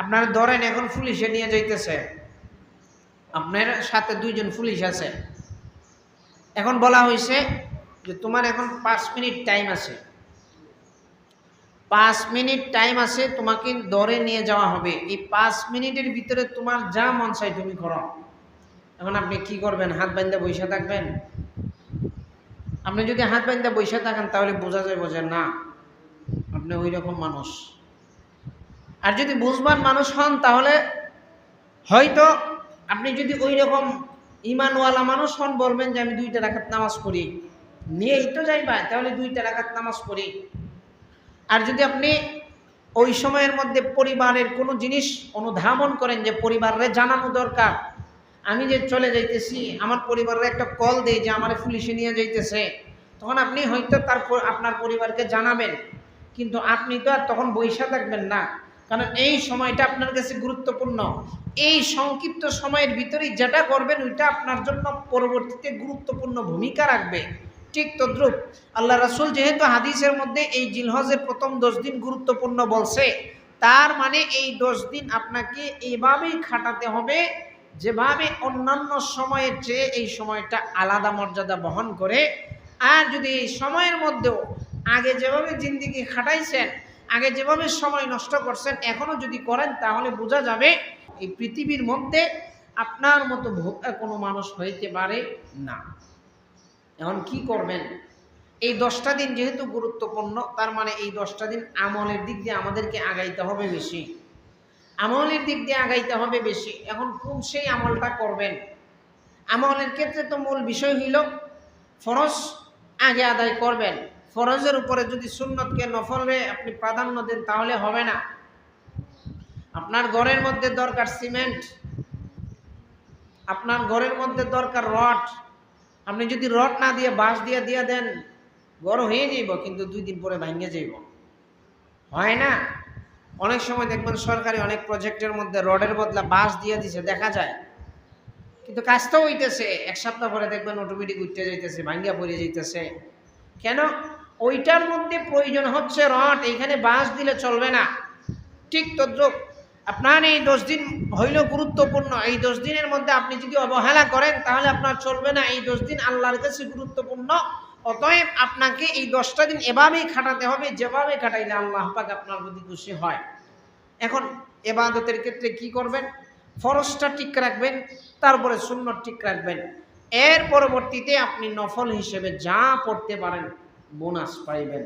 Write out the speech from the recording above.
আপনার ধরেন এখন পুলিশে নিয়ে যাইতেছে, আপনার সাথে 2 জন পুলিশ আছে। এখন বলা হয়েছে যে তোমার এখন 5 মিনিট টাইম আছে, 5 মিনিট টাইম আছে, তোমাকে ধরে নিয়ে যাওয়া হবে। এই 5 মিনিটের ভিতরে তোমার যা মন চাই তুমি করো। এখন আপনি কি করবেন? হাত বাঁধা বসে থাকবেন? আপনি যদি হাত বাঁধা বসে থাকেন তাহলে বোঝা যাবে যে না, আপনি ওই রকম মানুষ। আর যদি বুঝবান মানুষ হন তাহলে হয়তো আপনি যদি ওই রকম ইমানওয়ালা মানুষ হন, বলবেন যে আমি 2টা রাকাত নামাজ পড়ি, নিয়েই তো যাইবা, তাহলে 2টা রাকাত নামাজ পড়ি। আর যদি আপনি ওই সময়ের মধ্যে পরিবারের কোনো জিনিস অনুধাবন করেন যে পরিবারে জানানো দরকার, আমি যে চলে যাইতেছি, আমার পরিবারের একটা কল দেই যে আমার পুলিশে নিয়ে যাইতেছে, তখন আপনি হয়তো আপনার পরিবারকে জানাবেন। কিন্তু আপনি তো আর তখন বইসা থাকবেন না, কারণ এই সময়টা আপনার কাছে গুরুত্বপূর্ণ। এই সংক্ষিপ্ত সময়ের ভিতরেই যেটা করবেন ওইটা আপনার জন্য পরবর্তীতে গুরুত্বপূর্ণ ভূমিকা রাখবে। ঠিক তদ্রুপ আল্লাহ রাসূল যেহেতু হাদিসের মধ্যে এই জিলহজের প্রথম 10 দিন গুরুত্বপূর্ণ বলছে, তার মানে এই 10 দিন আপনাকে এইভাবেই খাটাতে হবে যেভাবে অন্যান্য সময়ের চেয়ে এই সময়টা আলাদা মর্যাদা বহন করে। আর যদি এই সময়ের মধ্যেও আগে যেভাবে জিন্দেগি খাটাইছেন, আগে যেভাবে সময় নষ্ট করছেন, এখনও যদি করেন তাহলে বোঝা যাবে এই পৃথিবীর মধ্যে আপনার মতো ভোক্তা কোনো মানুষ হইতে পারে না। এখন কি করবেন? এই 10টা দিন যেহেতু গুরুত্বপূর্ণ, তার মানে এই 10টা দিন আমলের দিক দিয়ে আমাদেরকে আগাইতে হবে বেশি, আমলের দিক দিয়ে আগাইতে হবে বেশি। এখন কোন সেই আমলটা করবেন? আমলের ক্ষেত্রে তো মূল বিষয় হইল ফরজ আগে আদায় করবেন। ফরজের উপরে যদি সুন্নতকে নফলে আপনি প্রাধান্য দেন তাহলে হবে না। আপনার ঘরের মধ্যে দরকার সিমেন্ট, আপনার ঘরের মধ্যে দরকার রড। আপনি যদি রড না দিয়ে বাঁশ দিয়ে দেন, ঘর হয়ে যাইব, কিন্তু 2 দিন পরে ভাঙে যাইব। হয় না? অনেক সময় দেখবেন সরকারি অনেক প্রজেক্টের মধ্যে রডের বদলা বাঁশ দিয়ে দিছে, দেখা যায়, কিন্তু কাজ তো হইতেছে। 1 সপ্তাহ পরে দেখবেন অটোমেটিক উঠতে যাইতেছে, ভাঙ্গিয়া পড়ে যাইতেছে। কেন? ওইটার মধ্যে প্রয়োজন হচ্ছে রড, এইখানে বাঁশ দিলে চলবে না। ঠিক তদ্রুপ আপনার এই 10 দিন হইল গুরুত্বপূর্ণ। এই 10 দিনের মধ্যে আপনি যদি অবহেলা করেন তাহলে আপনার চলবে না। এই 10 দিন আল্লাহর কাছে গুরুত্বপূর্ণ, অতএব আপনাকে এই 10টা দিন এভাবেই খাটাতে হবে যেভাবে কাটাইলে আল্লাহ পাক আপনার প্রতি খুশি হয়। এখন ইবাদতের ক্ষেত্রে কি করবেন? ফরজটা ঠিক রাখবেন, তারপরে সুন্নত ঠিক রাখবেন। এর পরবর্তীতে আপনি নফল হিসেবে যা পড়তে পারেন বোনাস পাইবেন।